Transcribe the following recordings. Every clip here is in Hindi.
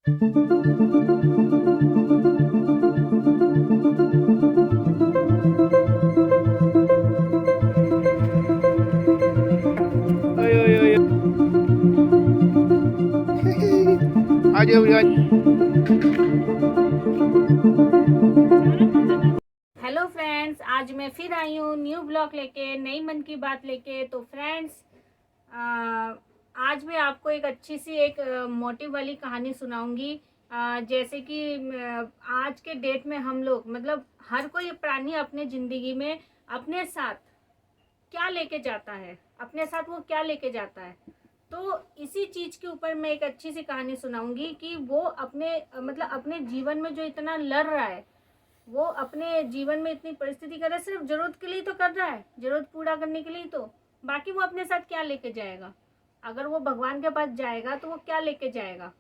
ओए ओए ओए आ जाओ यार। हेलो फ्रेंड्स, आज मैं फिर आई हूँ न्यू ब्लॉग लेके, नई मन की बात लेके। तो फ्रेंड्स, आज मैं आपको एक अच्छी सी एक मोटिव वाली कहानी सुनाऊंगी। जैसे कि आज के डेट में हम लोग मतलब हर कोई प्राणी अपने ज़िंदगी में अपने साथ क्या लेके जाता है, अपने साथ वो क्या लेके जाता है। तो इसी चीज़ के ऊपर मैं एक अच्छी सी कहानी सुनाऊंगी कि वो अपने मतलब अपने जीवन में जो इतना लड़ रहा है, वो अपने जीवन में इतनी परिस्थिति कर रहा है, सिर्फ जरूरत के लिए तो कर रहा है, जरूरत पूरा करने के लिए तो। बाकी वो अपने साथ क्या लेके जाएगा? अगर वो भगवान के पास जाएगा तो वो क्या लेके जाएगा?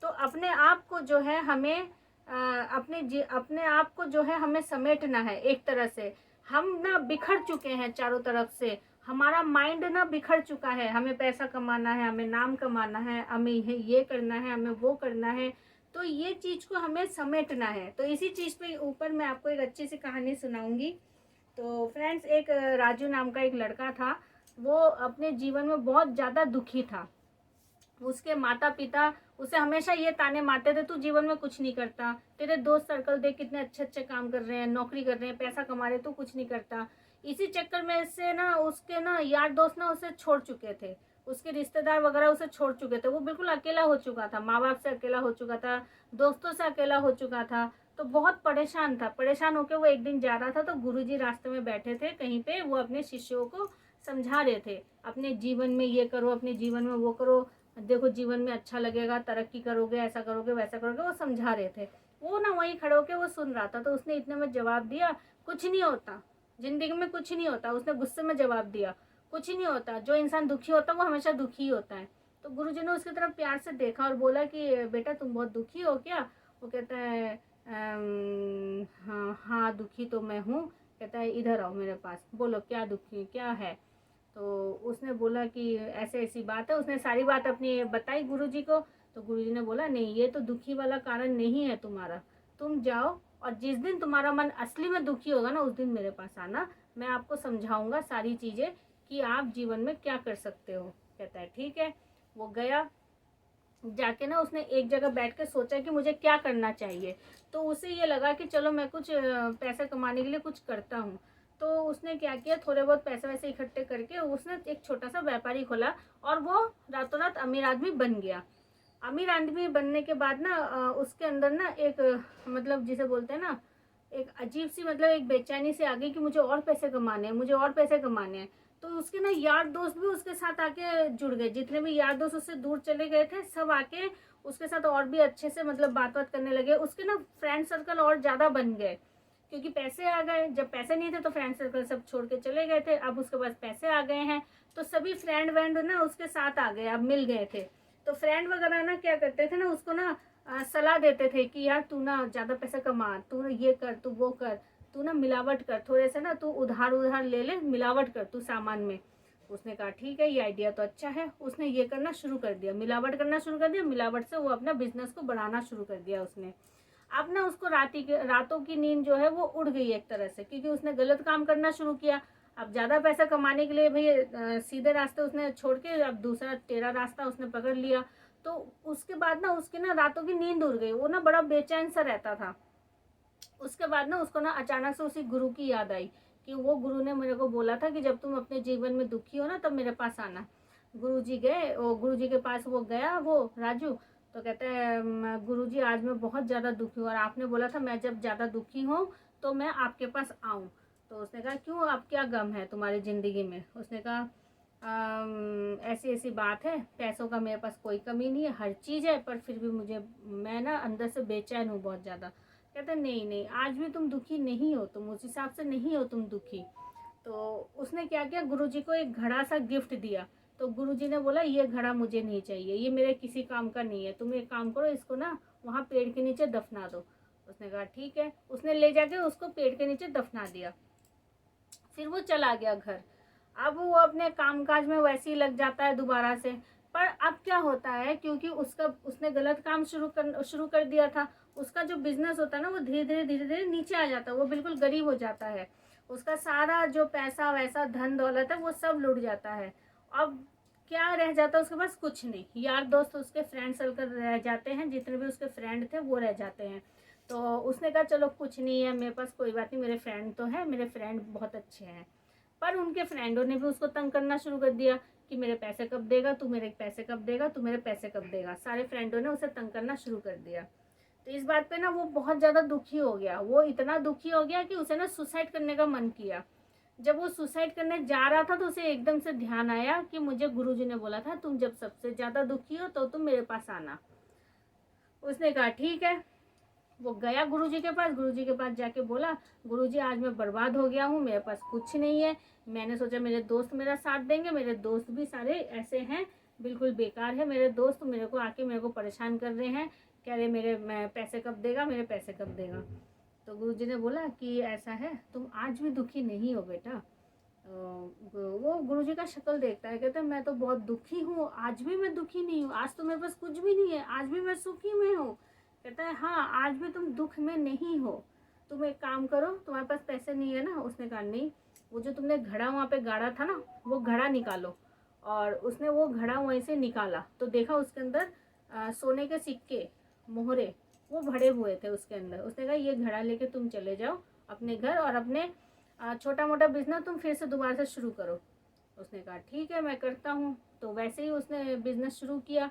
तो अपने आप को जो है हमें अपने आप को जो है हमें समेटना है एक तरह से। हम ना बिखर चुके हैं चारों तरफ से, हमारा माइंड ना बिखर चुका है। हमें पैसा कमाना है, हमें नाम कमाना है, हमें ये करना है, हमें वो करना है। तो ये चीज़ को हमें समेटना है। तो इसी चीज़ पे ऊपर मैं आपको एक अच्छी सी कहानी सुनाऊंगी। तो फ्रेंड्स, एक राजू नाम का एक लड़का था। वो अपने जीवन में बहुत ज़्यादा दुखी था। उसके माता पिता उसे हमेशा ये ताने मारते थे, तू जीवन में कुछ नहीं करता, तेरे दोस्त सर्कल देख कितने अच्छे अच्छे काम कर रहे हैं, नौकरी कर रहे हैं, पैसा कमा रहे हैं, तू कुछ नहीं करता। इसी चक्कर में से ना उसके ना यार दोस्त ना उसे छोड़ चुके थे, उसके रिश्तेदार वगैरह उसे छोड़ चुके थे। वो बिल्कुल अकेला हो चुका था, माँ बाप से अकेला हो चुका था, दोस्तों से अकेला हो चुका था। तो बहुत परेशान था। परेशान होकर वो एक दिन जा रहा था, तो गुरुजी रास्ते में बैठे थे कहीं पे, वो अपने शिष्यों को समझा रहे थे, अपने जीवन में ये करो, अपने जीवन में वो करो, देखो जीवन में अच्छा लगेगा, तरक्की करोगे, ऐसा करोगे, वैसा करोगे। वो समझा रहे थे। वो ना वहीं खड़े होके वो सुन रहा था। तो उसने इतने में जवाब दिया, कुछ नहीं होता, जिंदगी में कुछ नहीं होता। उसने गुस्से में जवाब दिया, कुछ नहीं होता, जो इंसान दुखी होता है वो हमेशा दुखी ही होता है। तो गुरुजी ने उसकी तरफ प्यार से देखा और बोला कि बेटा तुम बहुत दुखी हो क्या? वो कहता है हाँ हाँ दुखी तो मैं हूँ। कहता है इधर आओ मेरे पास, बोलो क्या दुखी क्या है? तो उसने बोला कि ऐसे ऐसी बात है। उसने सारी बात अपनी बताई गुरुजी को। तो गुरुजी ने बोला नहीं, ये तो दुखी वाला कारण नहीं है तुम्हारा, तुम जाओ और जिस दिन तुम्हारा मन असली में दुखी होगा ना, उस दिन मेरे पास आना, मैं आपको समझाऊंगा सारी चीज़ें कि आप जीवन में क्या कर सकते हो। कहता है ठीक है। वो गया, जाके ना उसने एक जगह बैठ के सोचा कि मुझे क्या करना चाहिए। तो उसे ये लगा कि चलो मैं कुछ पैसे कमाने के लिए कुछ करता हूँ। तो उसने क्या किया, थोड़े बहुत पैसे वैसे इकट्ठे करके उसने एक छोटा सा व्यापारी खोला और वो रातों रात अमीर आदमी बन गया। अमीर आदमी बनने के बाद ना उसके अंदर ना एक मतलब जिसे बोलते हैं ना, एक अजीब सी मतलब एक बेचैनी से आ गई कि मुझे और पैसे कमाने हैं, मुझे और पैसे कमाने हैं। तो उसके ना यार दोस्त भी उसके साथ आके जुड़ गए, जितने भी यार दोस्त उससे दूर चले गए थे सब आके उसके साथ और भी अच्छे से मतलब बात बात करने लगे। उसके ना फ्रेंड सर्कल और ज़्यादा बन गए, क्योंकि पैसे आ गए। जब पैसे नहीं थे तो फ्रेंड सर्कल सब छोड़ के चले गए थे, अब उसके पास पैसे आ गए हैं तो सभी फ्रेंड वेंड ना उसके साथ आ गए, अब मिल गए थे। तो फ्रेंड वगैरह ना क्या करते थे ना, उसको ना सलाह देते थे कि यार तू ना ज़्यादा पैसा कमा, तू ये कर, तू वो कर, तू ना मिलावट कर, थोड़े से ना तू उधार उधार ले ले, मिलावट कर तू सामान में। उसने कहा ठीक है, ये आइडिया तो अच्छा है। उसने ये करना शुरू कर दिया, मिलावट करना शुरू कर दिया। मिलावट से वो अपना बिजनेस को बढ़ाना शुरू कर दिया उसने। अब ना उसको रातों की नींद जो है वो उड़ गई एक तरह से, क्योंकि उसने गलत काम करना शुरू किया। अब ज़्यादा पैसा कमाने के लिए भाई सीधे रास्ते उसने छोड़ के अब दूसरा टेढ़ा रास्ता उसने पकड़ लिया। तो उसके बाद ना उसकी ना रातों की नींद उड़ गई, वो ना बड़ा बेचैन सा रहता था। उसके बाद ना उसको ना अचानक से उसी गुरु की याद आई कि वो गुरु ने मेरे को बोला था कि जब तुम अपने जीवन में दुखी हो ना तब मेरे पास आना। गुरु जी गए, वो गुरु जी के पास वो गया वो राजू। तो कहते हैं गुरु जी आज मैं बहुत ज़्यादा दुखी हूँ और आपने बोला था मैं जब ज़्यादा दुखी हूँ तो मैं आपके पास आऊँ। तो उसने कहा क्यों, अब क्या गम है तुम्हारी ज़िंदगी में? उसने कहा ऐसी ऐसी बात है, पैसों का मेरे पास कोई कमी नहीं है, हर चीज़ है, पर फिर भी मुझे मैं ना अंदर से बेचैन हूँ बहुत ज़्यादा। कहता नहीं नहीं, आज भी तुम दुखी नहीं हो, तुम उस हिसाब से नहीं हो तुम दुखी। तो उसने क्या किया, गुरुजी को एक घड़ा सा गिफ्ट दिया। तो गुरुजी ने बोला ये घड़ा मुझे नहीं चाहिए, ये मेरे किसी काम का नहीं है, तुम एक काम करो इसको ना वहाँ पेड़ के नीचे दफना दो। उसने कहा ठीक है। उसने ले जाके उसको पेड़ के नीचे दफना दिया। फिर वो चला गया घर। अब वो अपने कामकाज में वैसे ही लग जाता है दोबारा से। पर अब क्या होता है, क्योंकि उसने गलत काम शुरू कर दिया था, उसका जो बिजनेस होता है ना वो धीरे धीरे नीचे आ जाता है, वो बिल्कुल गरीब हो जाता है, उसका सारा जो पैसा वैसा धन दौलत है वो सब लुट जाता है। अब क्या रह जाता है उसके पास? कुछ नहीं। यार दोस्त उसके फ्रेंड सर्कल रह जाते हैं, जितने भी उसके फ्रेंड थे वो रह जाते हैं। तो उसने कहा चलो कुछ नहीं है मेरे पास, कोई बात नहीं, मेरे फ्रेंड तो है, मेरे फ्रेंड बहुत अच्छे हैं। पर उनके फ्रेंडों ने भी उसको तंग करना शुरू कर दिया कि मेरे पैसे कब देगा तू, मेरे पैसे कब देगा तू, मेरे पैसे कब देगा। सारे फ्रेंडों ने उसे तंग करना शुरू कर दिया। तो इस बात पे ना वो बहुत ज़्यादा दुखी हो गया, वो इतना दुखी हो गया कि उसे ना सुसाइड करने का मन किया। जब वो सुसाइड करने जा रहा था तो उसे एकदम से ध्यान आया कि मुझे गुरुजी ने बोला था तुम जब सबसे ज़्यादा दुखी हो तो तुम मेरे पास आना। उसने कहा ठीक है। वो गया गुरुजी के पास, गुरुजी के पास जाके बोला गुरुजी आज मैं बर्बाद हो गया हूँ, मेरे पास कुछ नहीं है, मैंने सोचा मेरे दोस्त मेरा साथ देंगे, मेरे दोस्त भी सारे ऐसे हैं, बिल्कुल बेकार है मेरे दोस्त, मेरे को आके मेरे को परेशान कर रहे हैं, कह रहे मैं पैसे कब देगा, मेरे पैसे कब देगा। तो गुरुजी ने बोला कि ऐसा है, तुम आज भी दुखी नहीं हो बेटा। वो गुरुजी का शक्ल देखता है, कहता है मैं तो बहुत दुखी हूँ, आज भी मैं दुखी नहीं हूँ, आज तो मेरे पास कुछ भी नहीं है, आज भी मैं सुखी में हूँ। कहता है हाँ आज भी तुम दुख में नहीं हो, तुम एक काम करो, तुम्हारे पास पैसे नहीं है ना? उसने कहा नहीं, वो जो तुमने घड़ा वहाँ पे गाड़ा था ना वो घड़ा निकालो। और उसने वो घड़ा वहीं से निकाला तो देखा उसके अंदर सोने के सिक्के मोहरे वो भरे हुए थे उसके अंदर। उसने कहा ये घड़ा लेके तुम चले जाओ अपने घर और अपने छोटा मोटा बिजनेस तुम फिर से दोबारा से शुरू करो। उसने कहा ठीक है मैं करता हूँ। तो वैसे ही उसने बिजनेस शुरू किया,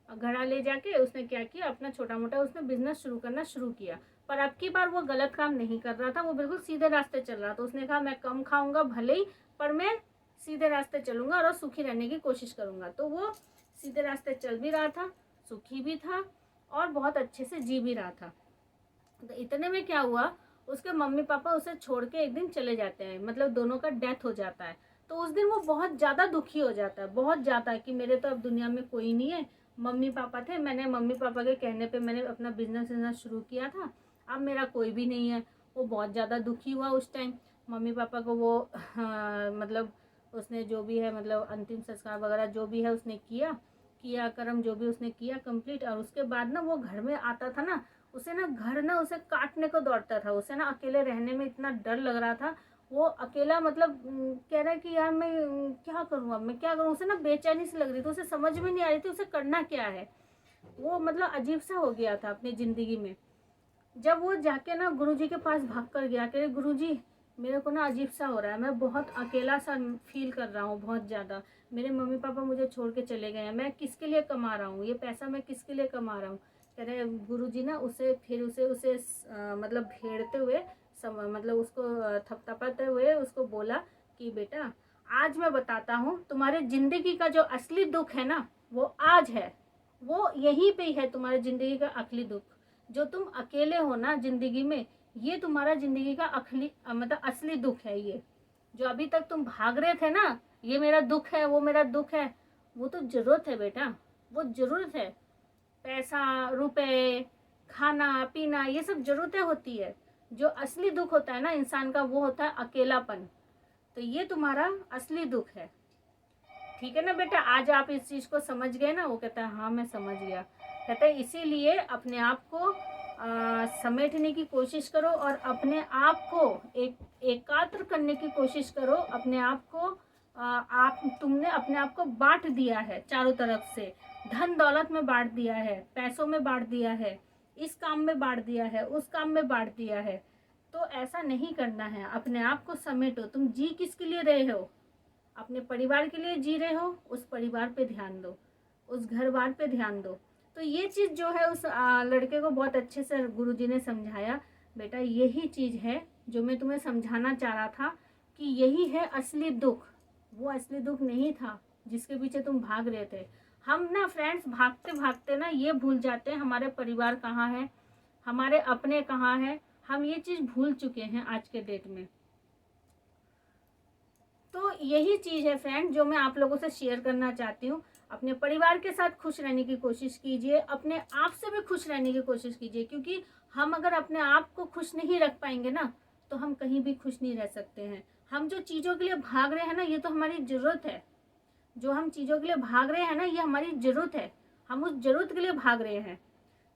घड़ा ले जाके उसने क्या किया, अपना छोटा मोटा उसने बिजनेस शुरू करना शुरू किया। पर अब की बार वो गलत काम नहीं कर रहा था, वो बिल्कुल सीधे रास्ते चल रहा था। उसने कहा मैं कम खाऊंगा भले ही, पर मैं सीधे रास्ते चलूंगा और सुखी रहने की कोशिश करूंगा। तो वो सीधे रास्ते चल भी रहा था, सुखी भी था और बहुत अच्छे से जी भी रहा था। तो इतने में क्या हुआ, उसके मम्मी पापा उसे छोड़ के एक दिन चले जाते हैं, मतलब दोनों का डेथ हो जाता है। तो उस दिन वो बहुत ज़्यादा दुखी हो जाता है, बहुत ज़्यादा, कि मेरे तो अब दुनिया में कोई नहीं है, मम्मी पापा थे, मैंने मम्मी पापा के कहने पे मैंने अपना बिजनेस शुरू किया था, अब मेरा कोई भी नहीं है। वो बहुत ज़्यादा दुखी हुआ उस टाइम। मम्मी पापा को वो मतलब उसने जो भी है, मतलब अंतिम संस्कार वगैरह जो भी है उसने किया कर्म जो भी उसने किया कंप्लीट। और उसके बाद ना वो घर में आता था ना, उसे ना घर ना उसे काटने को दौड़ता था, उसे ना अकेले रहने में इतना डर लग रहा था। वो अकेला मतलब कह रहा है कि यार मैं क्या करूँ, अब मैं क्या करूँ। उसे ना बेचैनी सी लग रही थी, उसे समझ में नहीं आ रही थी उसे करना क्या है। वो मतलब अजीब सा हो गया था अपनी ज़िंदगी में। जब वो जाके ना गुरुजी के पास भाग कर गया कि गुरुजी मेरे को ना अजीब सा हो रहा है, मैं बहुत अकेला सा फील कर रहा हूँ बहुत ज़्यादा, मेरे मम्मी पापा मुझे छोड़ के चले गए हैं, मैं किसके लिए कमा रहा हूँ, ये पैसा मैं किसके लिए कमा रहा हूँ। कह रहे गुरुजी ना उसे मतलब भेड़ते हुए मतलब उसको थपथपाते हुए उसको बोला कि बेटा आज मैं बताता हूँ, तुम्हारे ज़िंदगी का जो असली दुख है ना वो आज है, वो यहीं पे ही है तुम्हारी ज़िंदगी का असली दुख। जो तुम अकेले हो ना ज़िंदगी में, ये तुम्हारा ज़िंदगी का मतलब असली दुख है। ये जो अभी तक तुम भाग रहे थे ना, ये मेरा दुख है वो मेरा दुख है, वो तो ज़रूरत है बेटा, वो ज़रूरत है। पैसा रुपए खाना पीना ये सब ज़रूरतें होती है। जो असली दुख होता है ना इंसान का वो होता है अकेलापन। तो ये तुम्हारा असली दुख है, ठीक है ना बेटा? आज आप इस चीज़ को समझ गए ना? वो कहता है हाँ मैं समझ गया। कहता है इसीलिए अपने आप को समेटने की कोशिश करो और अपने आप को एकाग्र करने की कोशिश करो। अपने आप को तुमने अपने आप को बांट दिया है चारों तरफ से, धन दौलत में बांट दिया है, पैसों में बांट दिया है, इस काम में बांट दिया है, उस काम में बांट दिया है। तो ऐसा नहीं करना है, अपने आप को समेटो। तुम जी किसके लिए रहे हो? अपने परिवार के लिए जी रहे हो, उस परिवार पे ध्यान दो, उस घर बार पे ध्यान दो। तो ये चीज़ जो है उस लड़के को बहुत अच्छे से गुरुजी ने समझाया, बेटा यही चीज़ है जो मैं तुम्हें समझाना चाह रहा था कि यही है असली दुख। वो असली दुख नहीं था जिसके पीछे तुम भाग रहे थे। हम ना फ्रेंड्स भागते भागते ना ये भूल जाते हैं हमारे परिवार कहाँ है, हमारे अपने कहाँ हैं, हम ये चीज़ भूल चुके हैं आज के डेट में। तो यही चीज़ है फ्रेंड जो मैं आप लोगों से शेयर करना चाहती हूँ। अपने परिवार के साथ खुश रहने की कोशिश कीजिए, अपने आप से भी खुश रहने की कोशिश कीजिए, क्योंकि हम अगर अपने आप को खुश नहीं रख पाएंगे ना तो हम कहीं भी खुश नहीं रह सकते हैं। हम जो चीज़ों के लिए भाग रहे हैं ना ये तो हमारी ज़रूरत है, जो हम चीज़ों के लिए भाग रहे हैं ना, ये हमारी ज़रूरत है, हम उस ज़रूरत के लिए भाग रहे हैं।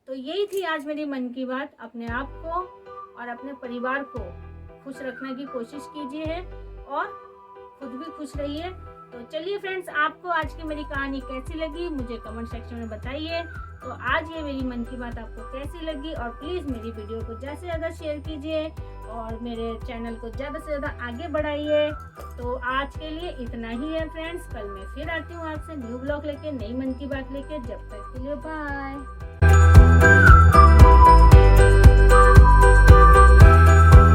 तो यही थी आज मेरी मन की बात। अपने आप को और अपने परिवार को खुश रखने की कोशिश कीजिए और खुद भी खुश रहिए। तो चलिए फ्रेंड्स, आपको आज की मेरी कहानी कैसी लगी मुझे कमेंट सेक्शन में बताइए। तो आज ये मेरी मन की बात आपको कैसी लगी, और प्लीज़ मेरी वीडियो को ज़्यादा से ज़्यादा शेयर कीजिए और मेरे चैनल को ज़्यादा से ज़्यादा आगे बढ़ाइए। तो आज के लिए इतना ही है फ्रेंड्स, कल मैं फिर आती हूँ आपसे न्यू ब्लॉग लेके, नई मन की बात लेके। जब तक के लिए बाय।